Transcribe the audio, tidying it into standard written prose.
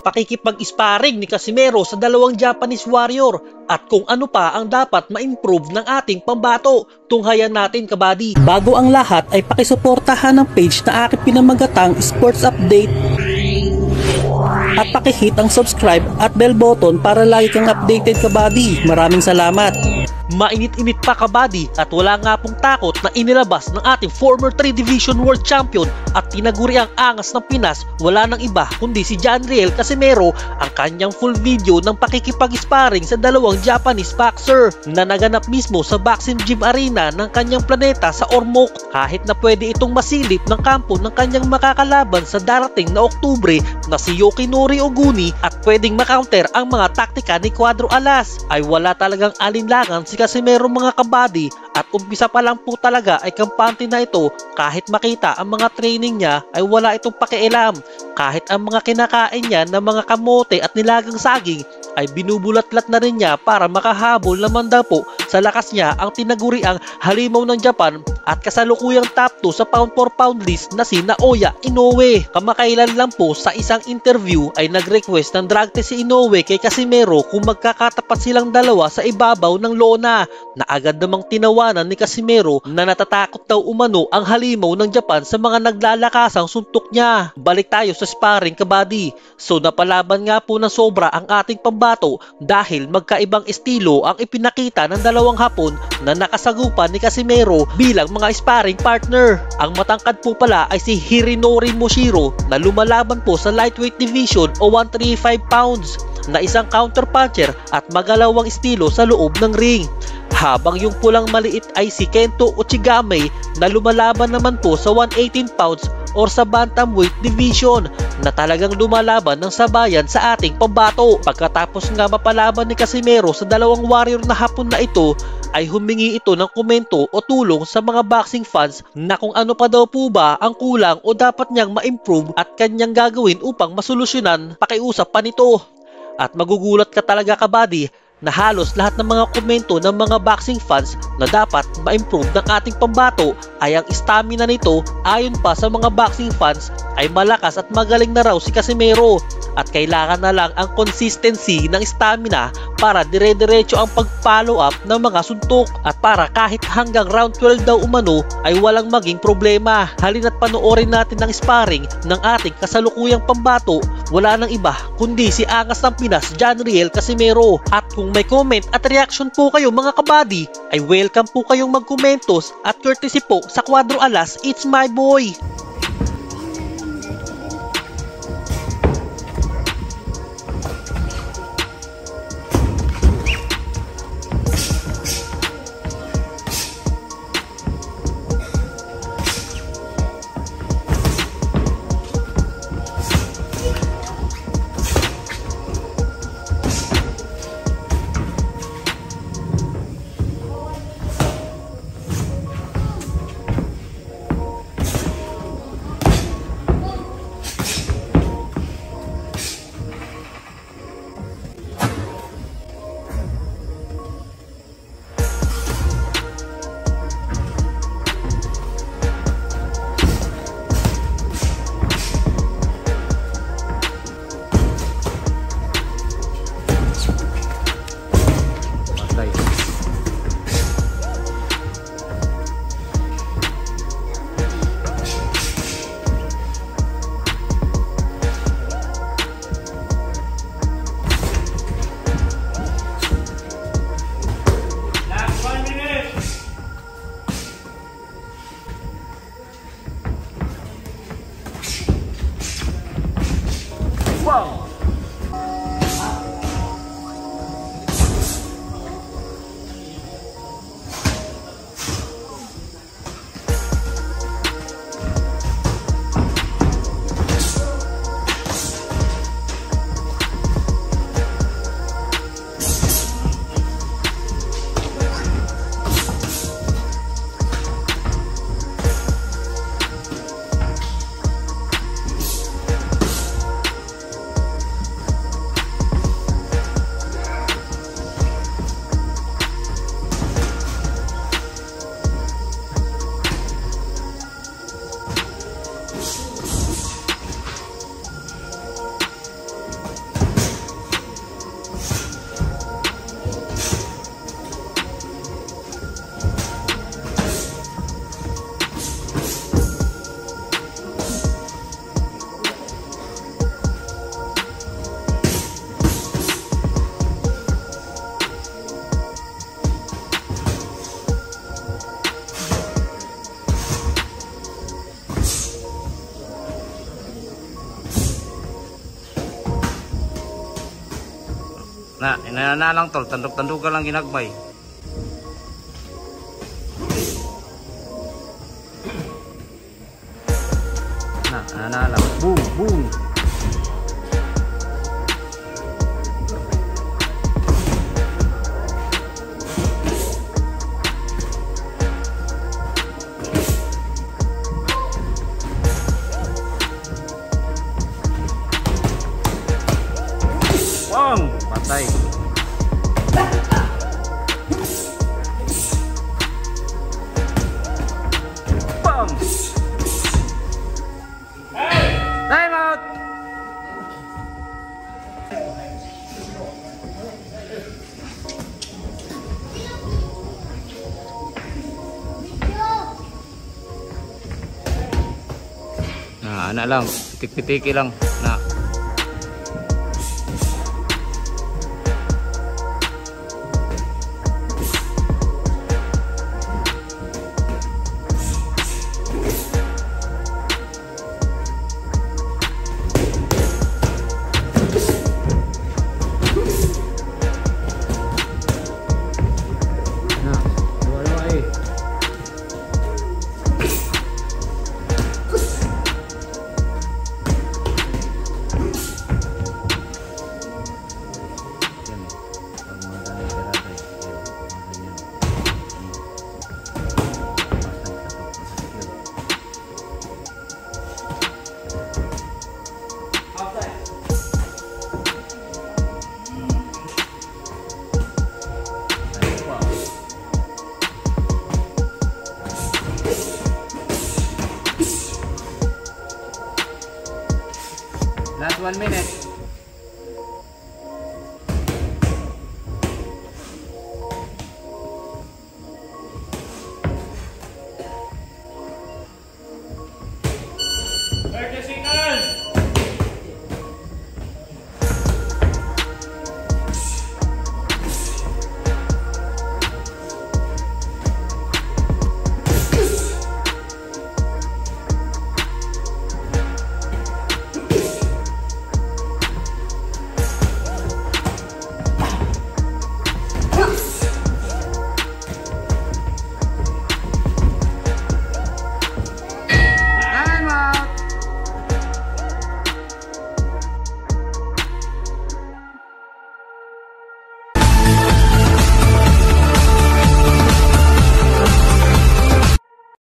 pakikipag-sparring ni Casimero sa dalawang Japanese warrior at kung ano pa ang dapat ma-improve ng ating pambato. Tunghayan natin, kabady. Bago ang lahat ay pakisuportahan ang page na aking pinamagatang Sports Update at pakihit ang subscribe at bell button para lagi kang updated, kabady. Maraming salamat. Mainit-init pa, kabady, at wala nga pong takot na inilabas ng ating former 3 Division World Champion at tinaguri ang angas ng Pinas. Wala nang iba kundi si Janriel Casimero, ang kanyang full video ng pakikipag-sparring sa dalawang Japanese boxer na naganap mismo sa Boxing Gym Arena ng kanyang planeta sa Ormoc. Kahit na pwede itong masilip ng kampo ng kanyang makakalaban sa darating na Oktubre na si Yokinori Oguni at pwedeng makounter ang mga taktika ni Cuadro Alas, ay wala talagang alinlangan si Casimero, mga kabady, at umpisa pa lang po talaga ay kampante na ito. Kahit makita ang mga training niya ay wala itong pakialam. Kahit ang mga kinakain niya ng mga kamote at nilagang saging ay binubulat-lat na rin niya para makahabol naman daw po sa lakas niya ang tinaguriang halimaw ng Japan at kasalukuyang top 2 sa pound for pound list na si Naoya Inoue. Kamakailan lang po sa isang interview ay nag-request ng drug test si Inoue kay Casimero kung magkakatapat silang dalawa sa ibabaw ng lona, na agad namang tinawanan ni Casimero na natatakot daw umano ang halimaw ng Japan sa mga naglalakasang suntok niya. Balik tayo sa sparring, kabady. So napalaban nga po ng sobra ang ating pambato dahil magkaibang estilo ang ipinakita ng dalawang Hapon na nakasagupan ni Casimero bilang mga sparring partner. Ang matangkad po pala ay si Hirinori Moshiro na lumalaban po sa lightweight division o 135 pounds na isang counter puncher at magalawang estilo sa loob ng ring. Habang yung pulang maliit ay si Kento Uchigame na lumalaban naman po sa 118 pounds or sa bantamweight division na talagang lumalaban ng sabayan sa ating pambato. Pagkatapos nga mapalaban ni Casimero sa dalawang warrior na Hapon na ito, ay humingi ito ng komento o tulong sa mga boxing fans na kung ano pa daw po ba ang kulang o dapat niyang ma-improve at kanyang gagawin upang masolusyonan. Pakiusap pa nito. At magugulat ka talaga, kabady, na halos lahat ng mga komento ng mga boxing fans na dapat ma-improve ng ating pambato ay ang stamina nito. Ayon pa sa mga boxing fans ay malakas at magaling na raw si Casimero at kailangan na lang ang consistency ng stamina para dire-diretso ang pag-follow up ng mga suntok at para kahit hanggang round 12 daw umano ay walang maging problema. Halina't panoorin natin ang sparring ng ating kasalukuyang pambato. Wala nang iba kundi si angas ng Pinas, Janriel Casimero. At kung may comment at reaction po kayo, mga kabady, ay welcome po kayong magkomentos at courtesy po sa Cuadro Alas. It's my boy! Na, inana lang tol, tandog-tandog ka lang ginagmay. Na, inana lang. Boom, boom. Bang! Patay. Bang! Time out! Nah, anak lang, pitik-pitiki lang. Nah. Last 1 minute.